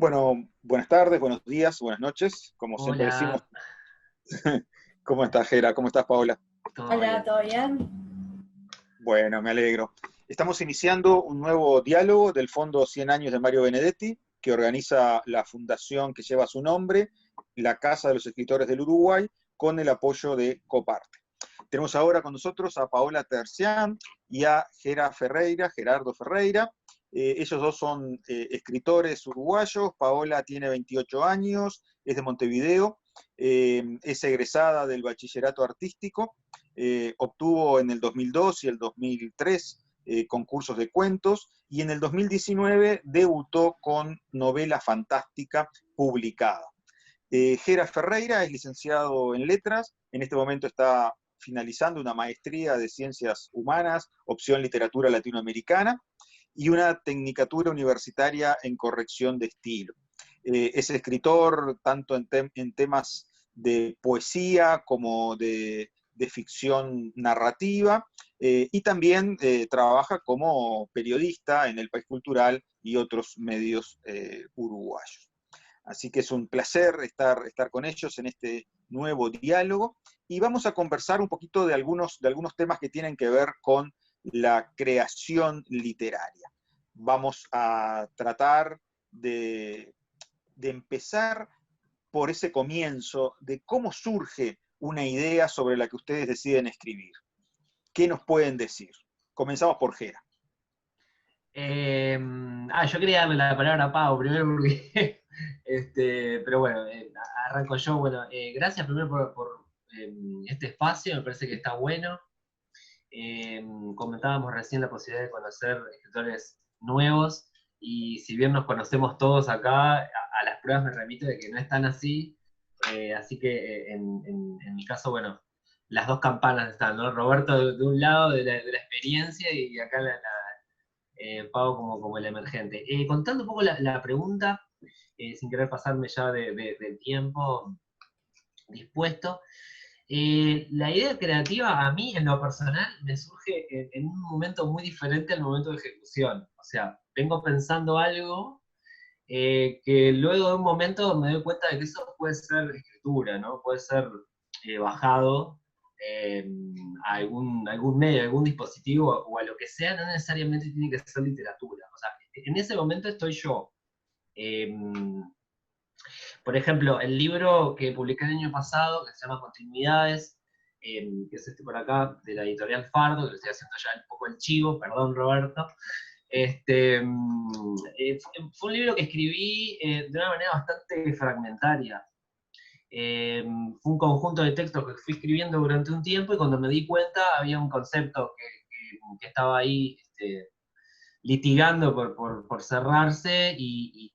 Bueno, buenas tardes, buenos días, buenas noches, como siempre decimos. Hola, ¿Cómo estás, Gera? ¿Cómo estás, Paola? ¿todo Hola, bien? ¿todo bien? Bueno, me alegro. Estamos iniciando un nuevo diálogo del Fondo 100 años de Mario Benedetti, que organiza la fundación que lleva su nombre, la Casa de los Escritores del Uruguay, con el apoyo de Coparte. Tenemos ahora con nosotros a Paola Tercián y a Gerardo Ferreira. Ellos dos son escritores uruguayos. Paola tiene 28 años, es de Montevideo, es egresada del bachillerato artístico, obtuvo en el 2002 y el 2003 concursos de cuentos, y en el 2019 debutó con novela fantástica publicada. Gera Ferreira es licenciado en letras, en este momento está finalizando una maestría de ciencias humanas, opción literatura latinoamericana, y una tecnicatura universitaria en corrección de estilo. Es escritor tanto en temas de poesía como de ficción narrativa, y también trabaja como periodista en El País Cultural y otros medios uruguayos. Así que es un placer estar con ellos en este nuevo diálogo, y vamos a conversar un poquito de algunos temas que tienen que ver con la creación literaria. Vamos a tratar de empezar por ese comienzo de cómo surge una idea sobre la que ustedes deciden escribir. ¿Qué nos pueden decir? Comenzamos por Gera. Yo quería darle la palabra a Pau primero porque, pero bueno, arranco yo. Bueno, gracias primero por este espacio, me parece que está bueno. Comentábamos recién la posibilidad de conocer escritores nuevos, y si bien nos conocemos todos acá, a las pruebas me remito de que no es tan así. Así que en mi caso, bueno, las dos campanas están, ¿no? Roberto de un lado de la experiencia, y acá Pau como el emergente. Contando un poco la pregunta, sin querer pasarme ya del tiempo dispuesto. La idea creativa a mí, en lo personal, me surge en un momento muy diferente al momento de ejecución. O sea, vengo pensando algo, que luego de un momento me doy cuenta de que eso puede ser escritura, ¿no? Puede ser bajado eh, a algún medio, a algún dispositivo o a lo que sea, no necesariamente tiene que ser literatura. O sea, en ese momento estoy yo. Eh, por ejemplo, el libro que publiqué el año pasado, que se llama Continuidades, que es este por acá, de la editorial Fardo, que lo estoy haciendo ya un poco el chivo, perdón Roberto. Fue un libro que escribí de una manera bastante fragmentaria. Fue un conjunto de textos que fui escribiendo durante un tiempo, y cuando me di cuenta había un concepto que estaba ahí litigando por cerrarse, y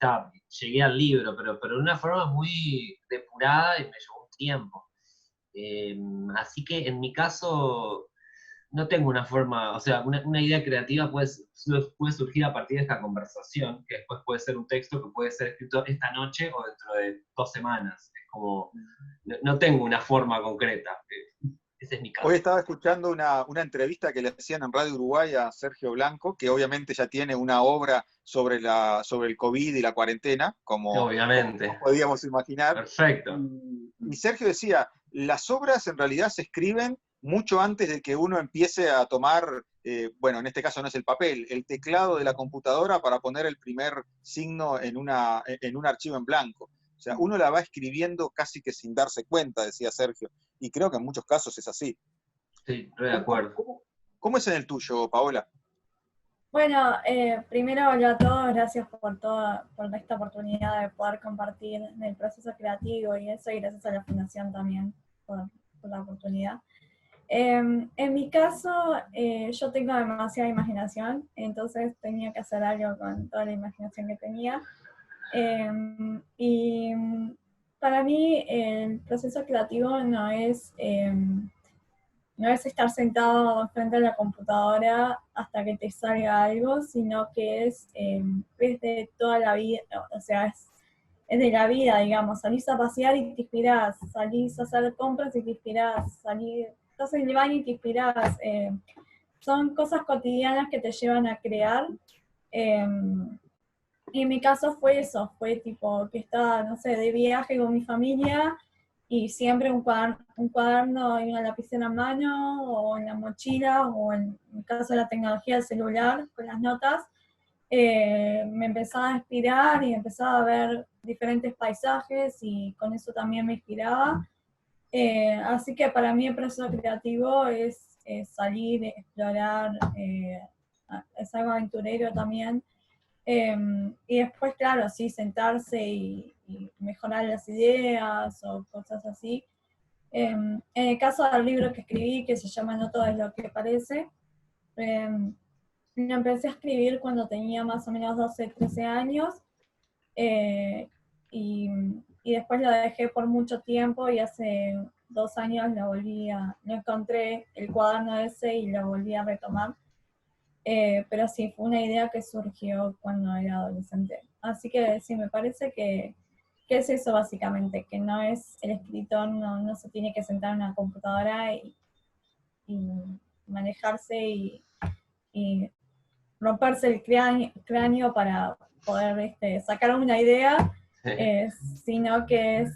llegué al libro, pero de una forma muy depurada, y me llevó un tiempo. Así que en mi caso no tengo una forma, o sea, una idea creativa puede surgir a partir de esta conversación, que después puede ser un texto que puede ser escrito esta noche o dentro de 2 semanas. Es como, no tengo una forma concreta. Ese es mi Hoy caso. estaba escuchando una entrevista que le hacían en Radio Uruguay a Sergio Blanco, que obviamente ya tiene una obra sobre el COVID y la cuarentena, como Obviamente. podíamos imaginar. Perfecto. Y Sergio decía, las obras en realidad se escriben mucho antes de que uno empiece a tomar, bueno, en este caso no es el papel, el teclado de la computadora para poner el primer signo en un archivo en blanco. O sea, uno la va escribiendo casi que sin darse cuenta, decía Sergio. Y creo que en muchos casos es así. Sí, estoy de ¿Cómo, cómo, acuerdo. cómo, cómo es en el tuyo, Paola? Bueno, primero hola a todos, gracias por esta oportunidad de poder compartir en el proceso creativo y eso, y gracias a la Fundación también por la oportunidad. En mi caso, yo tengo demasiada imaginación, entonces tenía que hacer algo con toda la imaginación que tenía. Y para mí el proceso creativo no es estar sentado frente a la computadora hasta que te salga algo, sino que es de toda la vida, o sea, es de la vida, digamos. Salís a pasear y te inspirás, salís a hacer compras y te inspirás, estás en el baño y te inspirás. Son cosas cotidianas que te llevan a crear. Eh, Y en mi caso fue eso, fue tipo que estaba, no sé, de viaje con mi familia y siempre un cuaderno y una lapicera en mano, o en la mochila, o en el caso de la tecnología, el celular, con las notas. Me empezaba a inspirar y empezaba a ver diferentes paisajes y con eso también me inspiraba. Así que para mí el proceso creativo es salir, explorar, es algo aventurero también. Y después, claro, sí, sentarse y mejorar las ideas o cosas así. En el caso del libro que escribí, que se llama No todo es lo que parece, lo empecé a escribir cuando tenía más o menos 12, 13 años, eh, y, y después lo dejé por mucho tiempo y hace 2 años lo encontré el cuaderno ese y lo volví a retomar. Pero sí, fue una idea que surgió cuando era adolescente. Así que sí, me parece que es eso básicamente, que no es el escritor, no se tiene que sentar en una computadora y manejarse y romperse el cráneo para poder sacar una idea, sino que es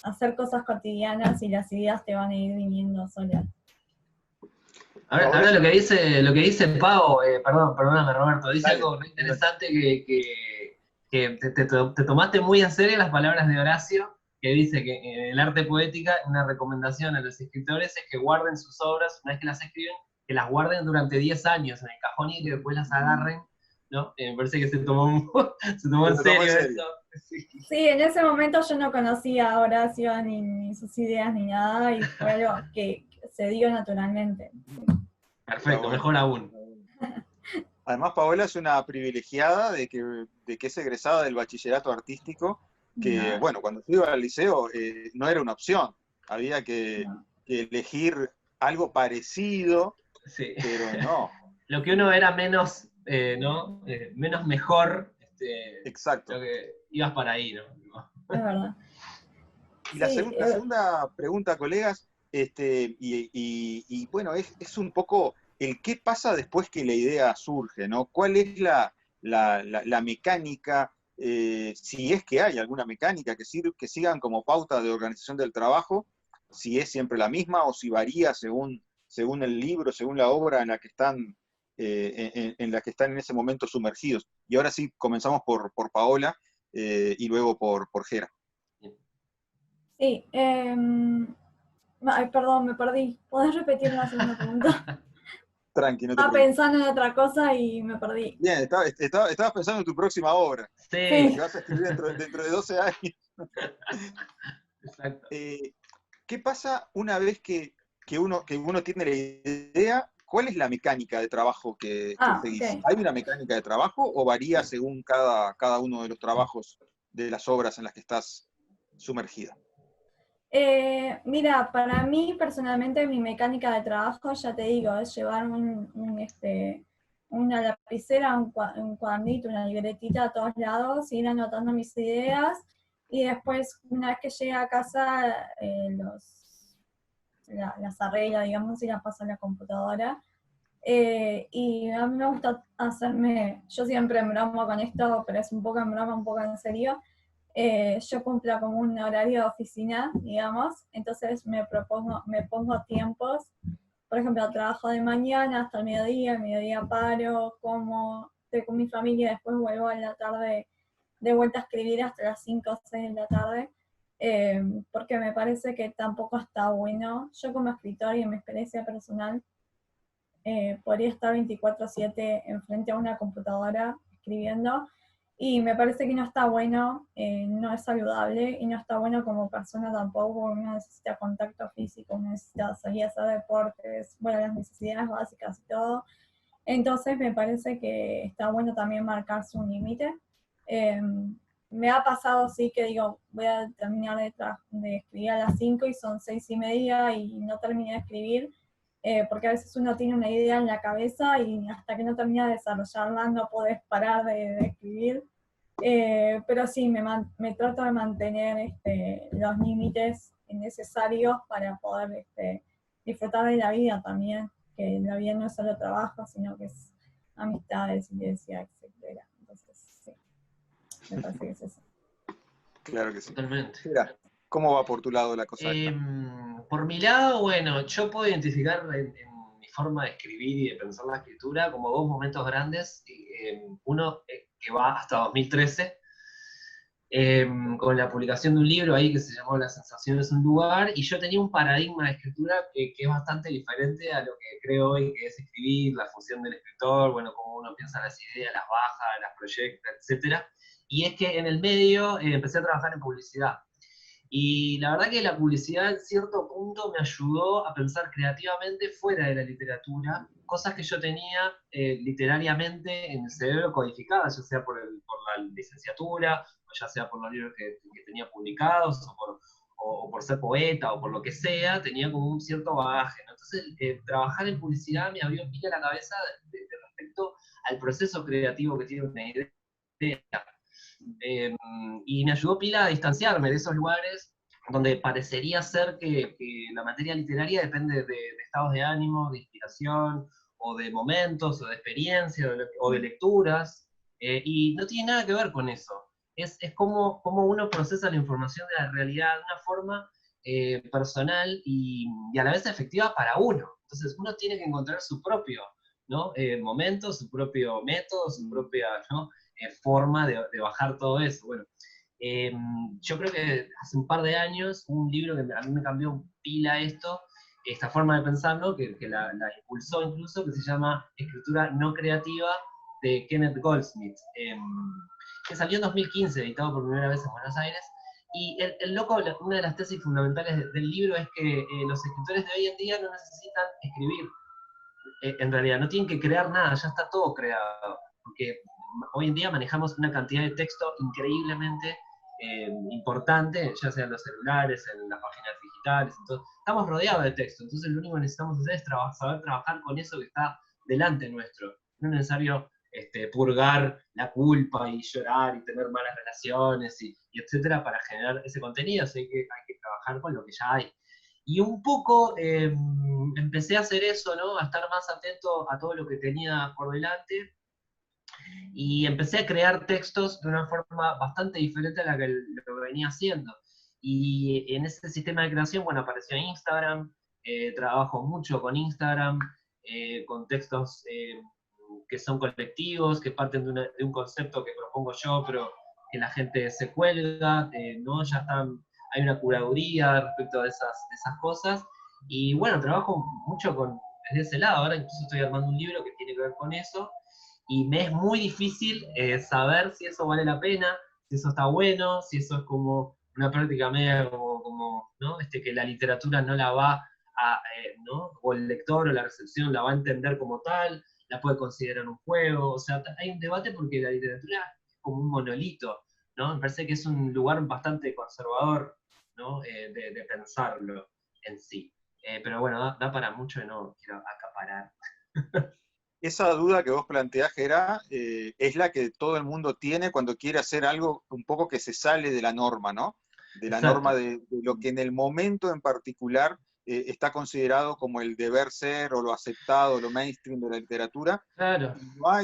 hacer cosas cotidianas y las ideas te van a ir viniendo solas. Ahora lo que dice Pau, perdóname Roberto, dice Dale, algo muy interesante que te tomaste muy en serio las palabras de Horacio, que dice que en el arte poética una recomendación a los escritores es que guarden sus obras, una vez que las escriben, que las guarden durante 10 años en el cajón y que después las agarren, ¿no? Me parece que se tomó en se tomó en serio serio. eso. Sí. Sí, en ese momento yo no conocía a Horacio ni sus ideas ni nada, y fue algo que se dio naturalmente. Perfecto, Bueno. mejor aún. Además, Paola es una privilegiada de que es egresada del bachillerato artístico, que, No, bueno, cuando yo iba al liceo no era una opción, había no. que elegir algo parecido, Sí. pero no, Lo que uno era menos, ¿no? Menos mejor, exacto. lo que ibas para ahí, ¿no? Es verdad. Y Sí, la segunda pregunta, colegas, y bueno, es un poco el qué pasa después que la idea surge, ¿no? ¿Cuál es la mecánica, si es que hay alguna mecánica que sigan como pauta de organización del trabajo, si es siempre la misma o si varía según el libro, según la obra en la que están, en la que están en ese momento sumergidos? Y ahora sí, comenzamos por Paola y luego por Gera. sí. Ay, perdón, me perdí. ¿Podés repetir la segunda pregunta? Tranqui, no te Estaba preocupes. pensando en otra cosa y me perdí. Bien, estabas pensando en tu próxima obra, la Sí, que Sí. vas a escribir dentro de 12 años. exacto. Eh, ¿Qué pasa una vez que uno tiene la idea? ¿Cuál es la mecánica de trabajo que Ah, ok. seguís? ¿Hay una mecánica de trabajo o varía según cada uno de los trabajos de las obras en las que estás sumergida? Mira, para mí personalmente mi mecánica de trabajo, ya te digo, es llevar una lapicera, un cuadernito, una libretita a todos lados, ir anotando mis ideas y después, una vez que llegue a casa, las arreglo, digamos, y las paso a la computadora. Y a mí me gusta yo siempre en broma con esto, pero es un poco en broma, un poco en serio. Yo cumplo como un horario de oficina, digamos, entonces me pongo tiempos. Por ejemplo, trabajo de mañana hasta el mediodía paro, como, estoy con mi familia, después vuelvo en la tarde de vuelta a escribir hasta las 5 o 6 de la tarde, porque me parece que tampoco está bueno. Yo como escritor y en mi experiencia personal, podría estar 24/7 enfrente a una computadora escribiendo, y me parece que no está bueno, no es saludable y no está bueno como persona tampoco. Uno necesita contacto físico, uno necesita salir a hacer deportes, bueno, las necesidades básicas y todo. Entonces me parece que está bueno también marcarse un límite. Eh, Me ha pasado, sí, que digo, voy a terminar de escribir a las 5 y son 6:30 y no terminé de escribir, porque a veces uno tiene una idea en la cabeza y hasta que no termina de desarrollarla no podés parar de escribir. Pero sí, me trato de mantener los límites necesarios para poder disfrutar de la vida también, que la vida no es solo trabajo, sino que es amistades, iglesia, etc. Entonces, sí. Me parece que es eso. Claro que sí. Totalmente. Mira, ¿cómo va por tu lado la cosa esta? Por mi lado, bueno, yo puedo identificar en mi forma de escribir y de pensar la escritura como dos momentos grandes. Uno que va hasta 2013, con la publicación de un libro ahí que se llamó La sensación es un lugar, y yo tenía un paradigma de escritura que es bastante diferente a lo que creo hoy que es escribir, la función del escritor, bueno, cómo uno piensa las ideas, las baja, las proyecta, etc. Y es que en el medio empecé a trabajar en publicidad. Y la verdad que la publicidad en cierto punto me ayudó a pensar creativamente fuera de la literatura, cosas que yo tenía literariamente en el cerebro codificadas, ya sea por la licenciatura, o ya sea por los libros que tenía publicados, o por ser poeta, o por lo que sea, tenía como un cierto bagaje, ¿no? Entonces, trabajar en publicidad me abrió pila la cabeza respecto al proceso creativo que tiene una idea. Y me ayudó pila a distanciarme de esos lugares donde parecería ser que la materia literaria depende de estados de ánimo, de inspiración, o de momentos, o de experiencia, o de lecturas, y no tiene nada que ver con eso. Es como uno procesa la información de la realidad de una forma personal y a la vez efectiva para uno. Entonces uno tiene que encontrar su propio, ¿no? Momento, su propio método, su propia, ¿no? Forma de bajar todo eso. Bueno, yo creo que hace un par de años hubo un libro que a mí me cambió pila esta forma de pensarlo, que la impulsó incluso, que se llama Escritura no creativa, de Kenneth Goldsmith, que salió en 2015, editado por primera vez en Buenos Aires. Y el loco, una de las tesis fundamentales del libro es que los escritores de hoy en día no necesitan escribir. En realidad, no tienen que crear nada, ya está todo creado. Porque hoy en día manejamos una cantidad de texto increíblemente importante, ya sea en los celulares, en las páginas digitales, entonces, estamos rodeados de texto, entonces lo único que necesitamos hacer es saber trabajar con eso que está delante nuestro. No es necesario purgar la culpa y llorar y tener malas relaciones y etcétera para generar ese contenido, así que hay que trabajar con lo que ya hay. Y un poco empecé a hacer eso, ¿no? A estar más atento a todo lo que tenía por delante, y empecé a crear textos de una forma bastante diferente a la que lo venía haciendo. Y en ese sistema de creación, bueno, apareció Instagram, trabajo mucho con Instagram, con textos que son colectivos, que parten de un concepto que propongo yo, pero que la gente se cuelga, ¿no? Ya hay una curaduría respecto de esas cosas. Y bueno, trabajo mucho desde ese lado. Ahora incluso estoy armando un libro que tiene que ver con eso, y me es muy difícil saber si eso vale la pena, si eso está bueno, si eso es como una práctica media como ¿no? Que la literatura no la va a, ¿no? O el lector o la recepción la va a entender como tal, la puede considerar un juego, o sea, hay un debate porque la literatura es como un monolito, ¿no? Me parece que es un lugar bastante conservador, ¿no? De pensarlo en sí. Pero bueno, da para mucho y no quiero acaparar. Esa duda que vos planteás, Gerard, es la que todo el mundo tiene cuando quiere hacer algo un poco que se sale de la norma, ¿no? De la norma Exacto. de lo que en el momento en particular está considerado como el deber ser o lo aceptado, lo mainstream de la literatura. Claro.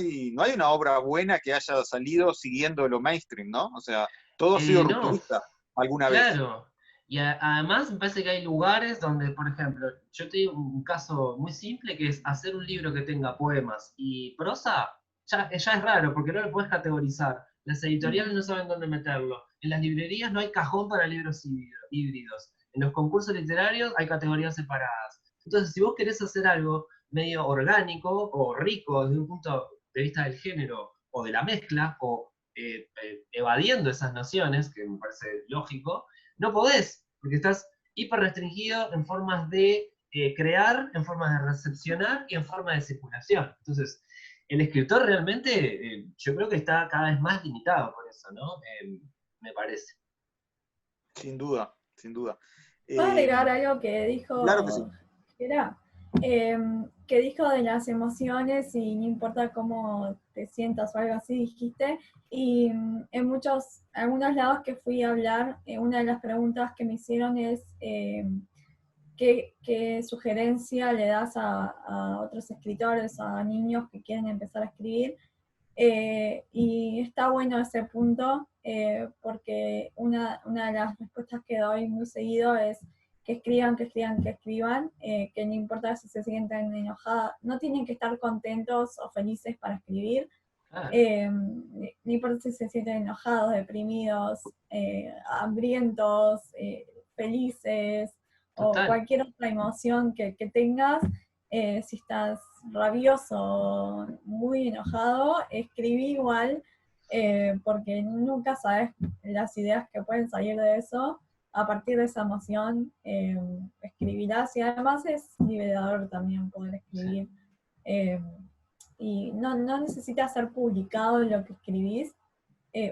Y no hay una obra buena que haya salido siguiendo lo mainstream, ¿no? O sea, todo ha sido No, rupturista alguna vez. claro. Y además me parece que hay lugares donde, por ejemplo, yo te digo un caso muy simple que es hacer un libro que tenga poemas y prosa, ya es raro porque no lo puedes categorizar. Las editoriales no saben dónde meterlo. En las librerías no hay cajón para libros híbridos. En los concursos literarios hay categorías separadas. Entonces, si vos querés hacer algo medio orgánico o rico desde un punto de vista del género o de la mezcla, o evadiendo esas nociones, que me parece lógico, no podés, porque estás hiper restringido en formas de crear, en formas de recepcionar y en formas de circulación. Entonces, el escritor realmente, yo creo que está cada vez más limitado por eso, ¿no? Me parece. Sin duda, sin duda. ¿Puedo Eh, agregar algo que claro que sí. dijo Gera? Que dijo de las emociones y no importa cómo te sientas o algo así, dijiste. Y en algunos lados que fui a hablar, una de las preguntas que me hicieron es ¿qué sugerencia le das a otros escritores, a niños que quieren empezar a escribir? Y está bueno ese punto, porque una de las respuestas que doy muy seguido es que escriban, que escriban, que escriban, que no importa si se sienten enojadas, no tienen que estar contentos o felices para escribir, no importa si se sienten enojados, deprimidos, hambrientos, felices, o Total. cualquier otra emoción que tengas, si estás rabioso, muy enojado, escribí igual, porque nunca sabes las ideas que pueden salir de eso. A partir de esa emoción, escribirás, y además es liberador también poder Sí. escribir. Eh, y no necesita ser publicado lo que escribís.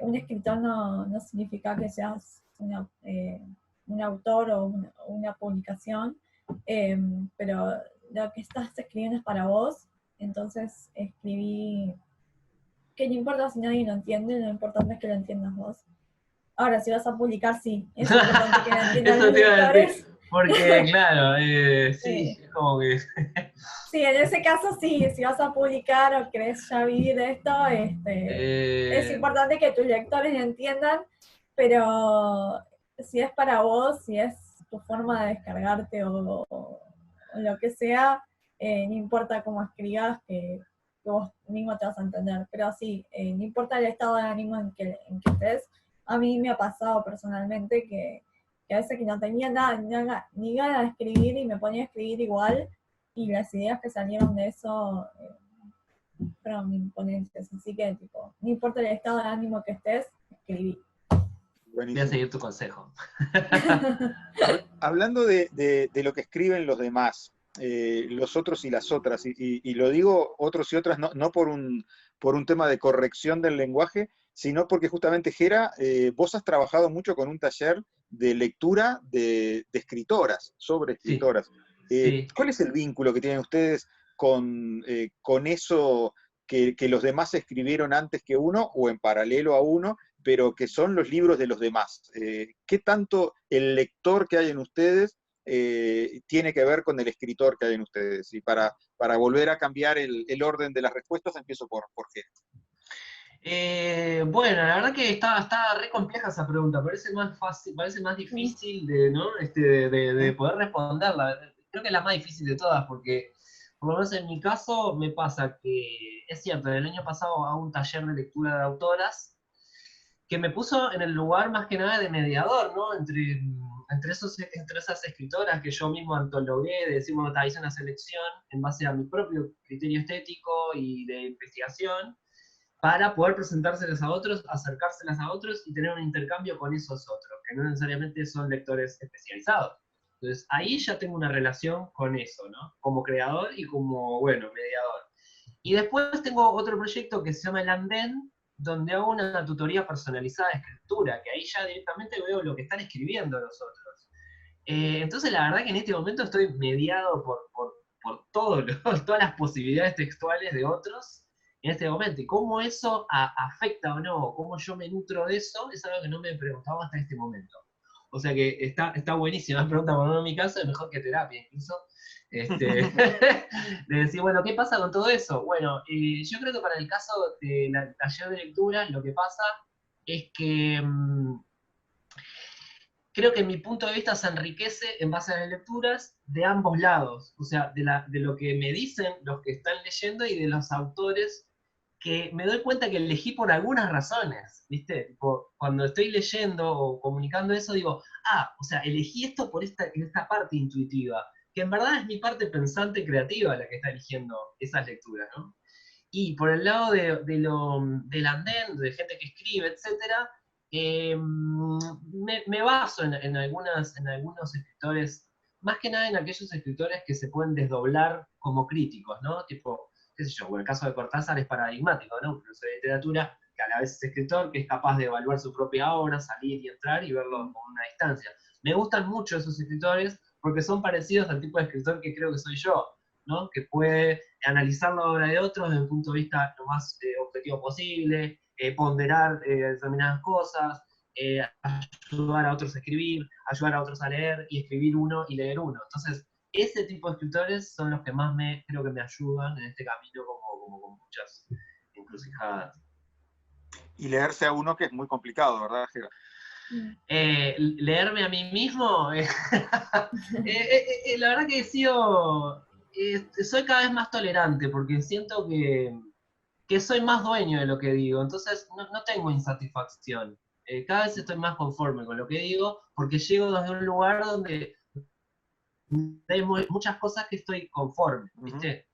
Un escritor no significa que seas un autor o una publicación, pero lo que estás escribiendo es para vos, entonces escribí, que no importa si nadie lo entiende, lo importante es que lo entiendas vos. Ahora, si vas a publicar, sí, es importante que lo entiendan Eso los te iba a decir, lectores. porque claro, sí, Sí. es como que... Sí, en ese caso sí, si vas a publicar o querés ya vivir de esto, es eh, importante que tus lectores lo entiendan, pero si es para vos, si es tu forma de descargarte o lo que sea, no importa cómo escribas, que vos mismo te vas a entender. Pero sí, no importa el estado de ánimo en que estés. A mí me ha pasado personalmente que a veces que no tenía nada, ni ganas de escribir y me ponía a escribir igual, y las ideas que salieron de eso fueron imponentes. Así que, tipo, no importa el estado de ánimo que estés, escribí. voy a Buenísimo. seguir tu consejo. Hablando de lo que escriben los demás, los otros y las otras, y lo digo otros y otras no por un tema de corrección del lenguaje, sino porque justamente, Gera, vos has trabajado mucho con un taller de lectura de escritoras, sobre Sí, escritoras. sí. ¿Cuál es el vínculo que tienen ustedes con eso que los demás escribieron antes que uno o en paralelo a uno, pero que son los libros de los demás? ¿Qué tanto el lector que hay en ustedes tiene que ver con el escritor que hay en ustedes? Y para volver a cambiar el orden de las respuestas, empiezo por qué. Bueno, la verdad que está re compleja esa pregunta, parece más fácil, parece más difícil de, ¿no? De poder responderla. Creo que es la más difícil de todas, porque por lo menos en mi caso me pasa que, es cierto, el año pasado hago un taller de lectura de autoras, que me puso en el lugar más que nada de mediador, ¿no? Entre esas escritoras que yo mismo antologué, de decir, bueno, hice una selección en base a mi propio criterio estético y de investigación, para poder presentárselas a otros, acercárselas a otros y tener un intercambio con esos otros, que no necesariamente son lectores especializados. Entonces, ahí ya tengo una relación con eso, ¿no? Como creador y como, bueno, mediador. Y después tengo otro proyecto que se llama El Andén, donde hago una tutoría personalizada de escritura, que ahí ya directamente veo lo que están escribiendo los otros. Entonces, la verdad que en este momento estoy mediado por todas las posibilidades textuales de otros en este momento. Y cómo eso afecta o no, cómo yo me nutro de eso, es algo que no me he preguntado hasta este momento. O sea que está buenísima la pregunta, por en mi caso es mejor que terapia incluso. De decir, bueno, ¿qué pasa con todo eso? Bueno, yo creo que para el caso del taller de lectura, lo que pasa es que creo que mi punto de vista se enriquece en base a las lecturas de ambos lados, o sea, de lo que me dicen los que están leyendo y de los autores, que me doy cuenta que elegí por algunas razones, ¿viste? Tipo, cuando estoy leyendo o comunicando eso, digo, o sea, elegí esto por esta parte intuitiva, que en verdad es mi parte pensante creativa la que está eligiendo esas lecturas, ¿no? Y por el lado del andén, de gente que escribe, etcétera, me baso en algunos escritores, más que nada en aquellos escritores que se pueden desdoblar como críticos, ¿no? Tipo, qué sé yo, bueno, el caso de Cortázar es paradigmático, ¿no? Un profesor de literatura que a la vez es escritor, que es capaz de evaluar su propia obra, salir y entrar y verlo con una distancia. Me gustan mucho esos escritores porque son parecidos al tipo de escritor que creo que soy yo, ¿no? Que puede analizar la obra de otros desde un punto de vista lo más objetivo posible, ponderar determinadas cosas, ayudar a otros a escribir, ayudar a otros a leer y escribir uno y leer uno. Entonces, ese tipo de escritores son los que más creo que me ayudan en este camino como con muchas encrucijadas. Y leerse a uno que es muy complicado, ¿verdad, Gera? Leerme a mí mismo, la verdad que he sido, soy cada vez más tolerante porque siento que soy más dueño de lo que digo, entonces no tengo insatisfacción. Cada vez estoy más conforme con lo que digo porque llego desde un lugar donde hay muchas cosas que estoy conforme, ¿viste?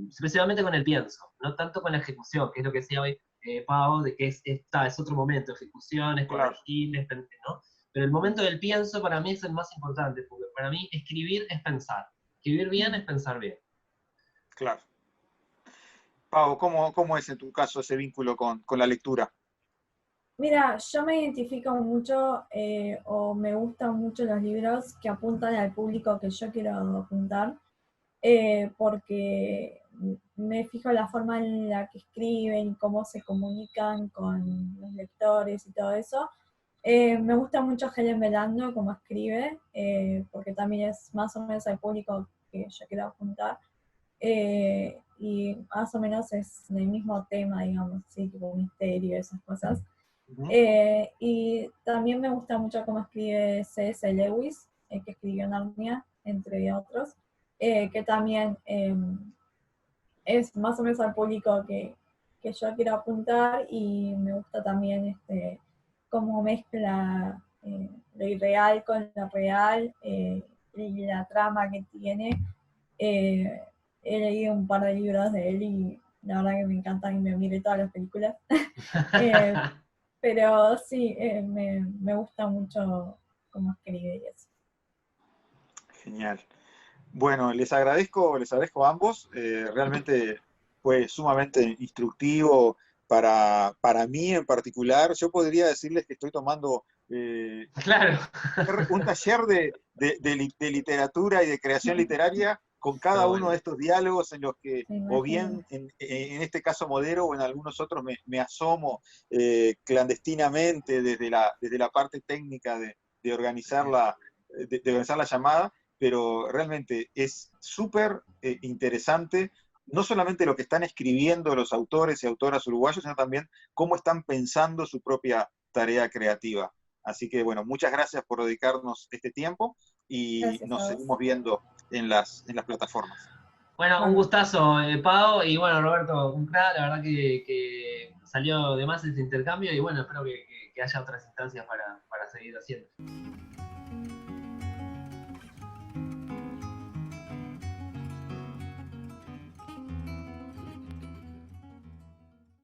Especialmente con el pienso, no tanto con la ejecución, que es lo que decía hoy Pau, de que es otro momento, ejecución, es Claro. corregir, ¿no? Pero el momento del pienso para mí es el más importante, porque para mí escribir es pensar. Escribir bien es pensar bien. Claro. Pau, ¿cómo es en tu caso ese vínculo con la lectura? Mira, yo me identifico mucho o me gustan mucho los libros que apuntan al público que yo quiero apuntar, porque me fijo en la forma en la que escriben, cómo se comunican con los lectores y todo eso. Me gusta mucho Helen Velando, cómo escribe, porque también es más o menos el público que yo quiero apuntar. Y más o menos es el mismo tema, digamos, sí, tipo misterio, esas cosas. Y también me gusta mucho cómo escribe C.S. Lewis, que escribió Narnia, entre otros, que también es más o menos al público que yo quiero apuntar, y me gusta también cómo mezcla lo irreal con lo real, y la trama que tiene. Eh, He leído un par de libros de él y la verdad que me encantan y me miré todas las películas. Eh, pero sí, me gusta mucho cómo escribe y eso. Genial. Bueno, les agradezco a ambos. Realmente fue sumamente instructivo para mí en particular. Yo podría decirles que estoy tomando Claro. un taller de literatura y de creación literaria con Está cada uno bueno. de estos diálogos en los que, Me o imagino. bien en este caso modero o en algunos otros me asomo clandestinamente desde la parte técnica de organizar de organizar la llamada, pero realmente es súper interesante, no solamente lo que están escribiendo los autores y autoras uruguayos, sino también cómo están pensando su propia tarea creativa. Así que bueno, muchas gracias por dedicarnos este tiempo y Gracias nos a vos. seguimos viendo en en las plataformas. Bueno, un Bueno, gustazo, Pau, y bueno, Roberto, un crack, la verdad que salió de más este intercambio y bueno, espero que haya otras instancias para seguir haciendo.